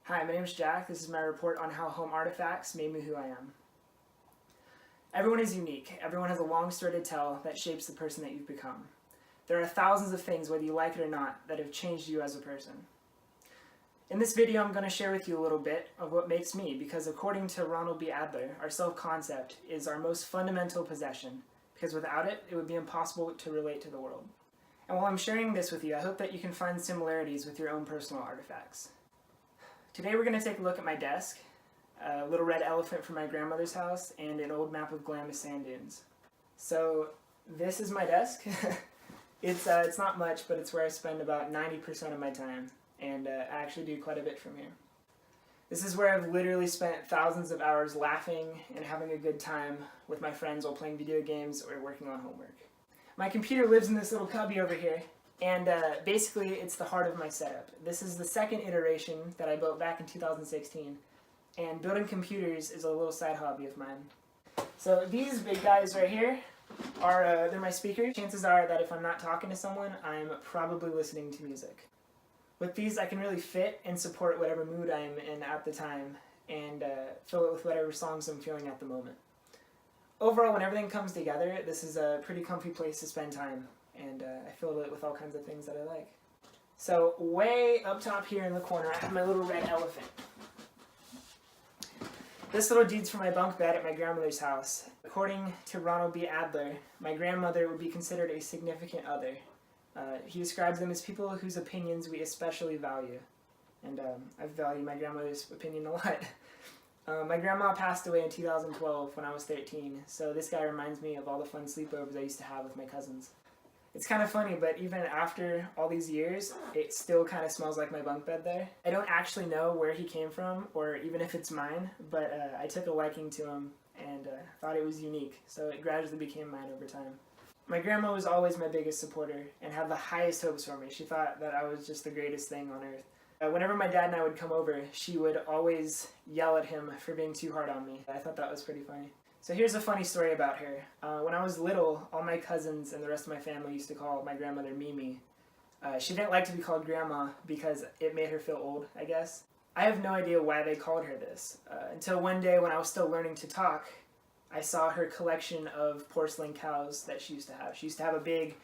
Hi, my name is Jack. This is my report on how home artifacts made me who I am. Everyone is unique. Everyone has a long story to tell that shapes the person that you've become. There are thousands of things, whether you like it or not, that have changed you as a person. In this video, I'm going to share with you a little bit of what makes me, because according to Ronald B. Adler, our self-concept is our most fundamental possession, because without it, it would be impossible to relate to the world. And while I'm sharing this with you, I hope that you can find similarities with your own personal artifacts. Today we're going to take a look at my desk, a little red elephant from my grandmother's house, and an old map of Glamis sand dunes. So this is my desk. It's not much, but it's where I spend about 90% of my time, and I actually do quite a bit from here. This is where I've literally spent thousands of hours laughing and having a good time with my friends while playing video games or working on homework. My computer lives in this little cubby over here. And basically, it's the heart of my setup. This is the second iteration that I built back in 2016. And building computers is a little side hobby of mine. So these big guys right here are they're my speakers. Chances are that if I'm not talking to someone, I'm probably listening to music. With these, I can really fit and support whatever mood I'm in at the time and fill it with whatever songs I'm feeling at the moment. Overall, when everything comes together, this is a pretty comfy place to spend time. And I filled it with all kinds of things that I like. So way up top here in the corner, I have my little red elephant. This little dude's from my bunk bed at my grandmother's house. According to Ronald B. Adler, my grandmother would be considered a significant other. He describes them as people whose opinions we especially value. And I value my grandmother's opinion a lot. My grandma passed away in 2012 when I was 13, so this guy reminds me of all the fun sleepovers I used to have with my cousins. It's kind of funny, but even after all these years, it still kind of smells like my bunk bed there. I don't actually know where he came from, or even if it's mine, but I took a liking to him and thought it was unique, so it gradually became mine over time. My grandma was always my biggest supporter and had the highest hopes for me. She thought that I was just the greatest thing on earth. Whenever my dad and I would come over, she would always yell at him for being too hard on me. I thought that was pretty funny. So here's a funny story about her. When I was little, all my cousins and the rest of my family used to call my grandmother Mimi. She didn't like to be called Grandma because it made her feel old, I guess. I have no idea why they called her this. Until one day when I was still learning to talk, I saw her collection of porcelain cows that she used to have. She used to have a big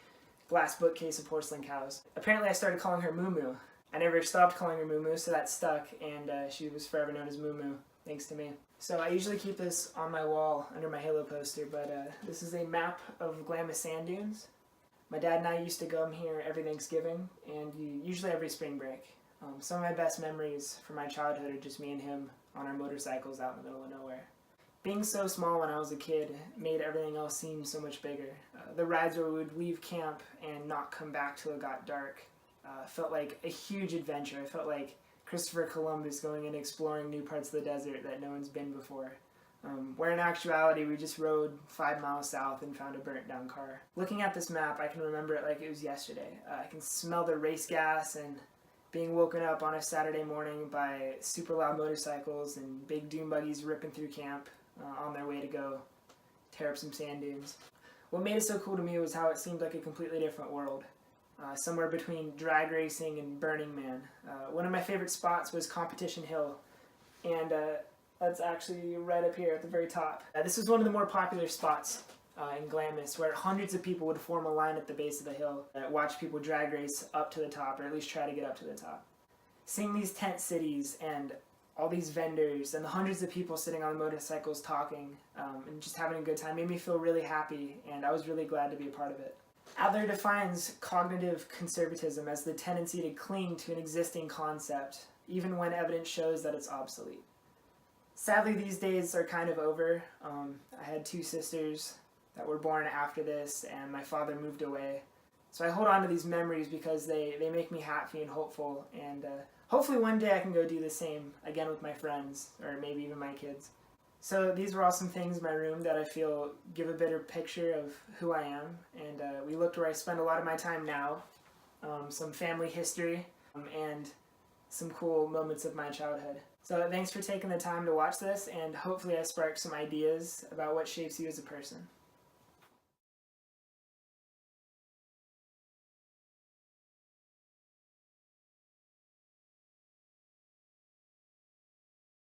glass bookcase of porcelain cows. Apparently I started calling her Moo Moo. I never stopped calling her Moo Moo, so that stuck, and she was forever known as Moo Moo, thanks to me. So I usually keep this on my wall under my Halo poster, but this is a map of Glamis sand dunes. My dad and I used to come here every Thanksgiving, and usually every spring break. Some of my best memories from my childhood are just me and him on our motorcycles out in the middle of nowhere. Being so small when I was a kid made everything else seem so much bigger. The rides where we would leave camp and not come back till it got dark felt like a huge adventure. I felt like Christopher Columbus going and exploring new parts of the desert that no one's been before. Where in actuality, we just rode 5 miles south and found a burnt down car. Looking at this map, I can remember it like it was yesterday. I can smell the race gas and being woken up on a Saturday morning by super loud motorcycles and big dune buggies ripping through camp on their way to go tear up some sand dunes. What made it so cool to me was how it seemed like a completely different world. Somewhere between drag racing and Burning Man. One of my favorite spots was Competition Hill, and that's actually right up here at the very top. This was one of the more popular spots in Glamis, where hundreds of people would form a line at the base of the hill and watch people drag race up to the top, or at least try to get up to the top. Seeing these tent cities and all these vendors and the hundreds of people sitting on motorcycles talking and just having a good time made me feel really happy, and I was really glad to be a part of it. Adler defines cognitive conservatism as the tendency to cling to an existing concept, even when evidence shows that it's obsolete. Sadly, these days are kind of over. I had 2 sisters that were born after this, and my father moved away. So I hold on to these memories because they make me happy and hopeful, and hopefully one day I can go do the same again with my friends, or maybe even my kids. So these were all some things in my room that I feel give a better picture of who I am, and we looked where I spend a lot of my time now, some family history, and some cool moments of my childhood. So thanks for taking the time to watch this, and hopefully I sparked some ideas about what shapes you as a person.